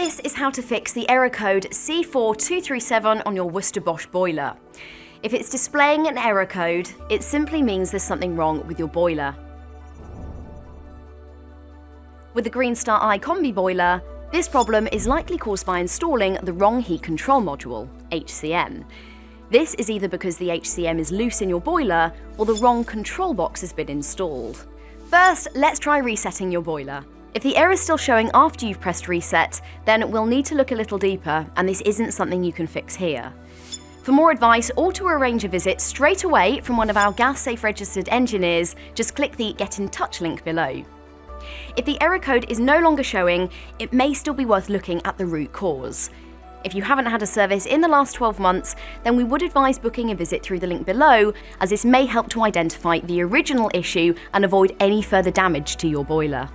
This is how to fix the error code C4237 on your Worcester Bosch boiler. If it's displaying an error code, it simply means there's something wrong with your boiler. With the Greenstar I Combi boiler, this problem is likely caused by installing the wrong heat control module, HCM. This is either because the HCM is loose in your boiler or the wrong control box has been installed. First, let's try resetting your boiler. If the error is still showing after you've pressed reset, then we'll need to look a little deeper, and this isn't something you can fix here. For more advice or to arrange a visit straight away from one of our Gas Safe Registered engineers, just click the Get in Touch link below. If the error code is no longer showing, it may still be worth looking at the root cause. If you haven't had a service in the last 12 months, then we would advise booking a visit through the link below, as this may help to identify the original issue and avoid any further damage to your boiler.